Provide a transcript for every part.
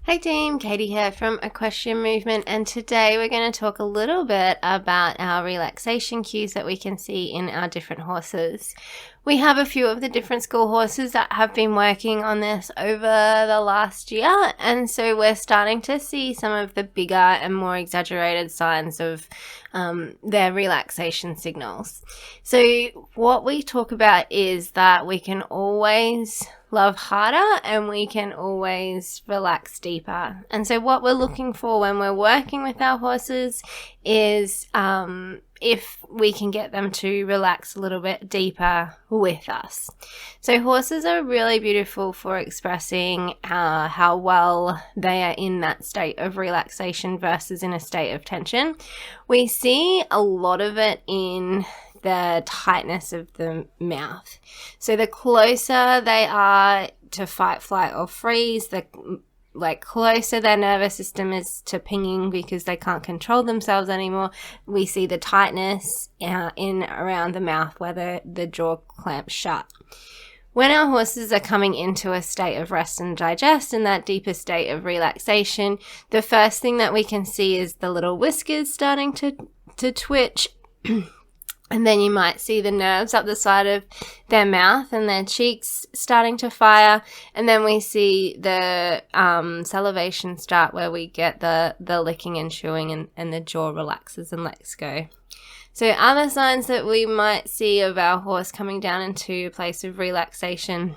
Hey team, Katie here from Equestrian Movement, and today we're going to talk a little bit about our relaxation cues that we can see in our different horses. We have a few of the different school horses that have been working on this over the last year, and so we're starting to see some of the bigger and more exaggerated signs of their relaxation signals. So what we talk about is that we can always love harder and we can always relax deeper. And so what we're looking for when we're working with our horses is if we can get them to relax a little bit deeper with us. So horses are really beautiful for expressing how well they are in that state of relaxation versus in a state of tension. We see a lot of it in the tightness of the mouth. So the closer they are to fight, flight, or freeze, the closer their nervous system is to pinging because they can't control themselves anymore, we see the tightness in around the mouth where the jaw clamps shut. When our horses are coming into a state of rest and digest, in that deeper state of relaxation, the first thing that we can see is the little whiskers starting to twitch. And then you might see the nerves up the side of their mouth and their cheeks starting to fire. And then we see the salivation start, where we get the licking and chewing, and the jaw relaxes and lets go. So other signs that we might see of our horse coming down into a place of relaxation,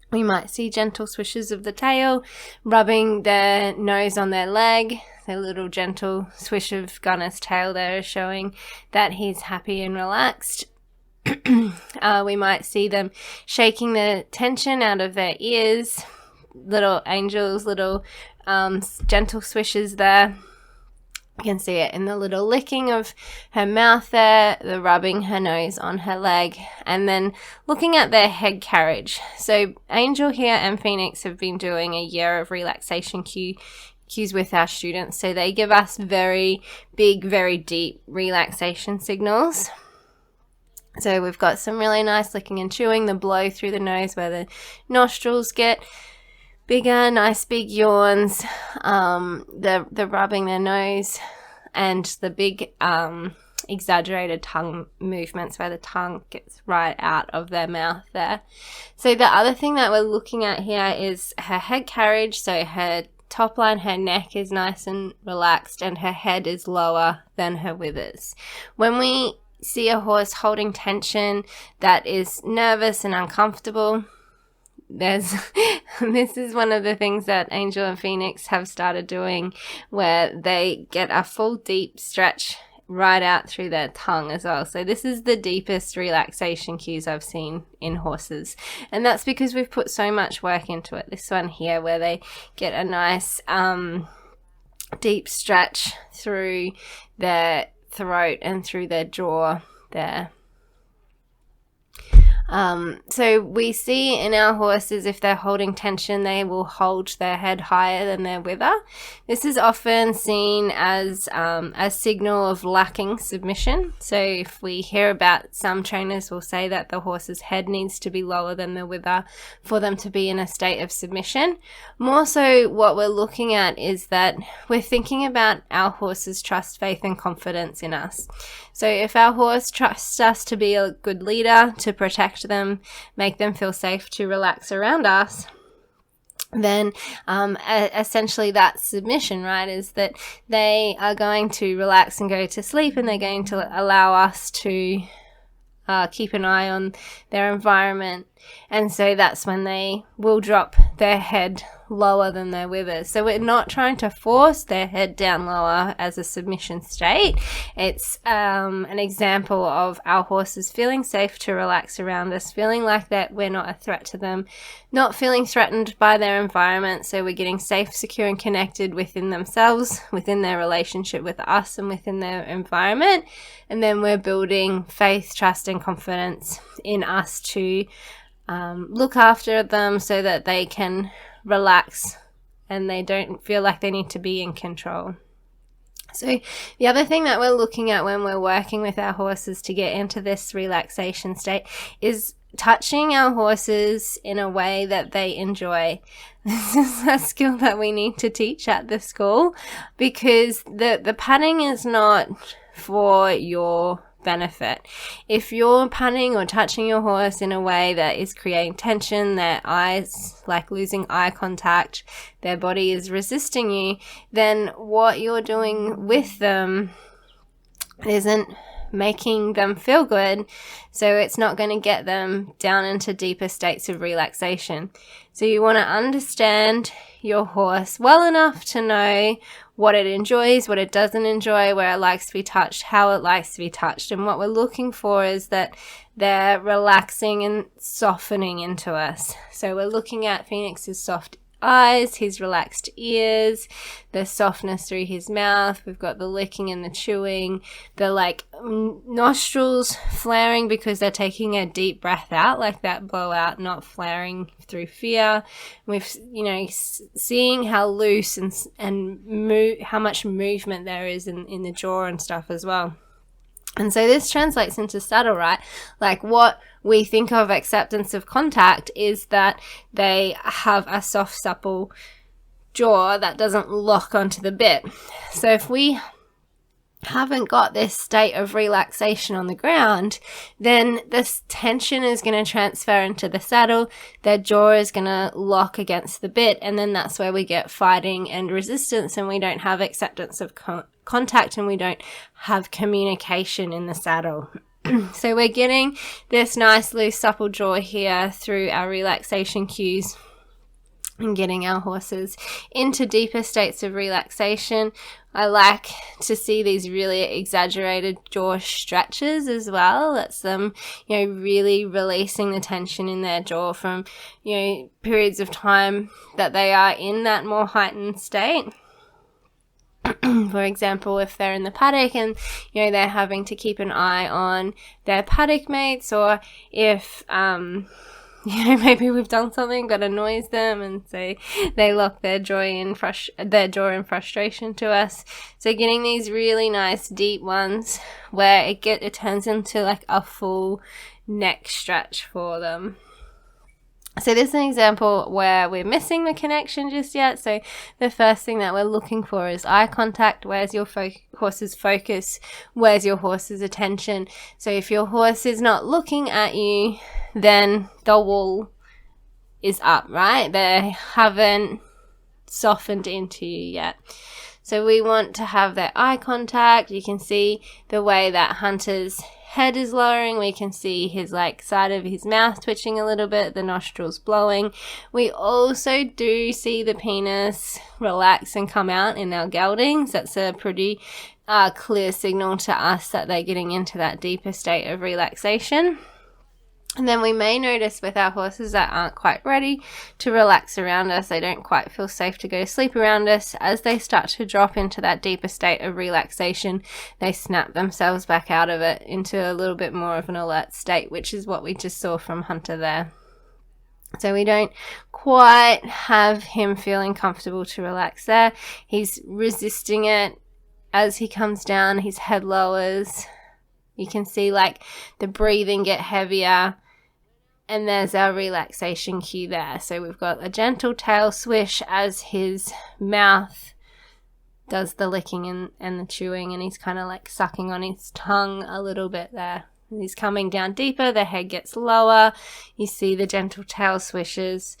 we might see gentle swishes of the tail, rubbing their nose on their leg. The little gentle swish of Gunner's tail there is showing that he's happy and relaxed. We might see them shaking the tension out of their ears. Little angels, little gentle swishes there. You can see it in the little licking of her mouth there, the rubbing her nose on her leg, and then looking at their head carriage. So Angel here and Phoenix have been doing a year of relaxation cues with our students. So they give us very big, very deep relaxation signals. So we've got some really nice licking and chewing, the blow through the nose where the nostrils get bigger, nice big yawns, the rubbing their nose, and the big exaggerated tongue movements where the tongue gets right out of their mouth there. So the other thing that we're looking at here is her head carriage. So her top line, her neck is nice and relaxed, and her head is lower than her withers. When we see a horse holding tension that is nervous and uncomfortable, this is one of the things that Angel and Phoenix have started doing, where they get a full deep stretch right out through their tongue as well. So this is the deepest relaxation cues I've seen in horses, and that's because we've put so much work into it. This one here, where they get a nice deep stretch through their throat and through their jaw there. So we see in our horses, if they're holding tension, they will hold their head higher than their wither. This is often seen as a signal of lacking submission. So if we hear about, some trainers will say that the horse's head needs to be lower than the wither for them to be in a state of submission. More so, what we're looking at is that we're thinking about our horse's trust, faith, and confidence in us. So if our horse trusts us to be a good leader, to protect them, make them feel safe to relax around us, then essentially that's submission, right? Is that they are going to relax and go to sleep, and they're going to allow us to keep an eye on their environment. And so that's when they will drop their head lower than their withers. So we're not trying to force their head down lower as a submission state. It's an example of our horses feeling safe to relax around us, feeling like that we're not a threat to them, not feeling threatened by their environment. So we're getting safe, secure, and connected within themselves, within their relationship with us, and within their environment. And then we're building faith, trust, and confidence in us to look after them so that they can relax and they don't feel like they need to be in control. So the other thing that we're looking at when we're working with our horses to get into this relaxation state is touching our horses in a way that they enjoy. This is a skill that we need to teach at the school, because the patting is not for your benefit. If you're patting or touching your horse in a way that is creating tension, their eyes, like losing eye contact, their body is resisting you, then what you're doing with them isn't making them feel good, so it's not going to get them down into deeper states of relaxation. So you want to understand your horse well enough to know what it enjoys, what it doesn't enjoy, where it likes to be touched, how it likes to be touched. And what we're looking for is that they're relaxing and softening into us. So we're looking at Phoenix's soft eyes, his relaxed ears, the softness through his mouth. We've got the licking and the chewing, the like nostrils flaring because they're taking a deep breath out, like that blowout, not flaring through fear. We've, seeing how loose and how much movement there is in the jaw and stuff as well. And so this translates into saddle, right? Like what we think of acceptance of contact is that they have a soft, supple jaw that doesn't lock onto the bit. So if we haven't got this state of relaxation on the ground, then this tension is going to transfer into the saddle, their jaw is going to lock against the bit, and then that's where we get fighting and resistance, and we don't have acceptance of contact, and we don't have communication in the saddle. So we're getting this nice loose supple jaw here through our relaxation cues and getting our horses into deeper states of relaxation. I like to see these really exaggerated jaw stretches as well. That's them, really releasing the tension in their jaw from, periods of time that they are in that more heightened state. For example, if they're in the paddock and, they're having to keep an eye on their paddock mates, or if, maybe we've done something that annoys them, and so they lock their jaw in frustration to us. So getting these really nice deep ones where it turns into like a full neck stretch for them. So this is an example where we're missing the connection just yet. So the first thing that we're looking for is eye contact. Where's your horse's focus? Where's your horse's attention? So if your horse is not looking at you, then the wall is up, right? They haven't softened into you yet. So we want to have that eye contact. You can see the way that Hunter's head is lowering. We can see his side of his mouth twitching a little bit, the nostrils blowing. We also do see the penis relax and come out in our geldings. That's a pretty clear signal to us that they're getting into that deeper state of relaxation. And then we may notice with our horses that aren't quite ready to relax around us, they don't quite feel safe to go to sleep around us, as they start to drop into that deeper state of relaxation, they snap themselves back out of it into a little bit more of an alert state, which is what we just saw from Hunter there. So we don't quite have him feeling comfortable to relax there. He's resisting it as he comes down, his head lowers. You can see the breathing get heavier, and there's our relaxation cue there. So we've got a gentle tail swish as his mouth does the licking and the chewing, and he's kind of sucking on his tongue a little bit there. And he's coming down deeper, the head gets lower, you see the gentle tail swishes.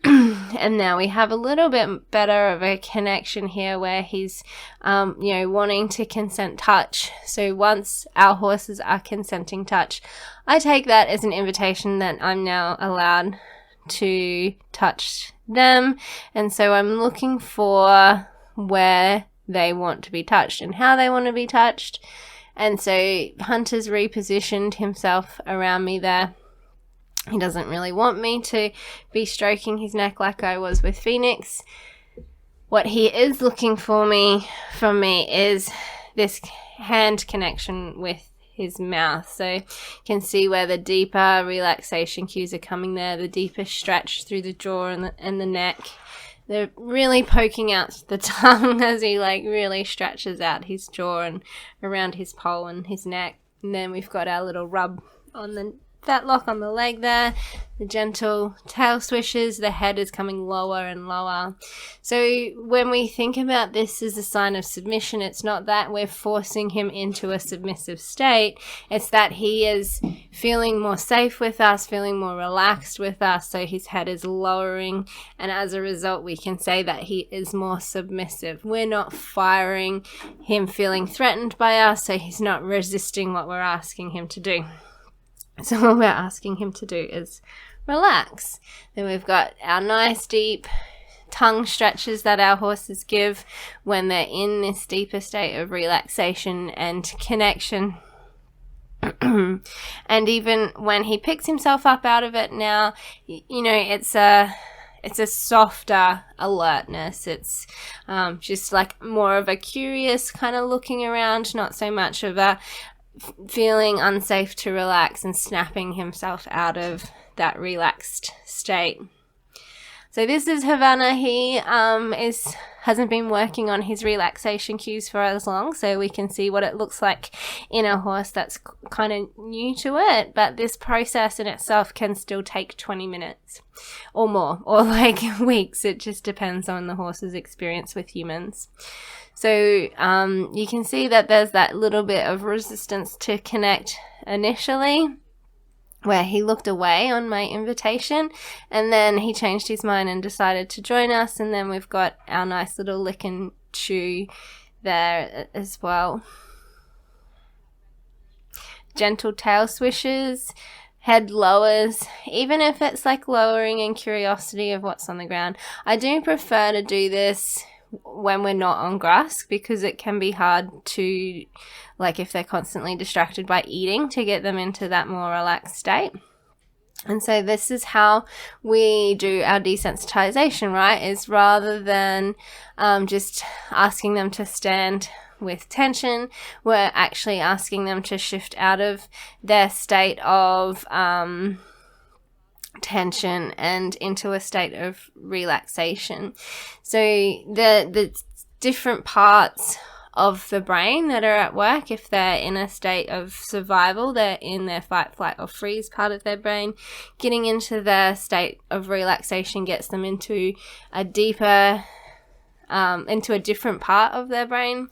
And now we have a little bit better of a connection here where he's, wanting to consent touch. So once our horses are consenting touch, I take that as an invitation that I'm now allowed to touch them. And so I'm looking for where they want to be touched and how they want to be touched. And so Hunter's repositioned himself around me there. He doesn't really want me to be stroking his neck like I was with Phoenix. What he is looking from me is this hand connection with his mouth. So you can see where the deeper relaxation cues are coming there, the deeper stretch through the jaw and the neck. They're really poking out the tongue as he really stretches out his jaw and around his poll and his neck. And then we've got our little rub on the fetlock on the leg there, the gentle tail swishes, the head is coming lower and lower. So when we think about this as a sign of submission, it's not that we're forcing him into a submissive state, it's that he is feeling more safe with us, feeling more relaxed with us, so his head is lowering, and as a result we can say that he is more submissive. We're not firing him feeling threatened by us, so he's not resisting what we're asking him to do. So what we're asking him to do is relax. Then we've got our nice deep tongue stretches that our horses give when they're in this deeper state of relaxation and connection. And even when he picks himself up out of it now, you know, it's a softer alertness. It's just like more of a curious kind of looking around, not so much of a feeling unsafe to relax and snapping himself out of that relaxed state. So this is Havana. He hasn't been working on his relaxation cues for as long, so we can see what it looks like in a horse that's kind of new to it, but this process in itself can still take 20 minutes or more, or like weeks. It just depends on the horse's experience with humans. So you can see that there's that little bit of resistance to connect initially, where he looked away on my invitation, and then he changed his mind and decided to join us, and then we've got our nice little lick and chew there as well. Gentle tail swishes, head lowers, even if it's like lowering in curiosity of what's on the ground. I do prefer to do this when we're not on grass, because it can be hard to, like if they're constantly distracted by eating, to get them into that more relaxed state. And so this is how we do our desensitization, right? Is rather than just asking them to stand with tension, we're actually asking them to shift out of their state of tension and into a state of relaxation. So the different parts of the brain that are at work, if they're in a state of survival, they're in their fight, flight or freeze part of their brain. Getting into their state of relaxation gets them into a deeper into a different part of their brain.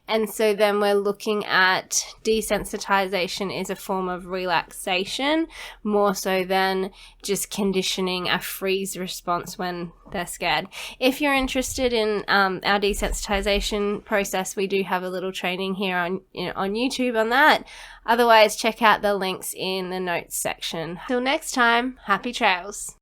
And so then we're looking at desensitization is a form of relaxation, more so than just conditioning a freeze response when they're scared. If you're interested in our desensitization process, we do have a little training here on YouTube on that. Otherwise, check out the links in the notes section. Till next time, happy trails.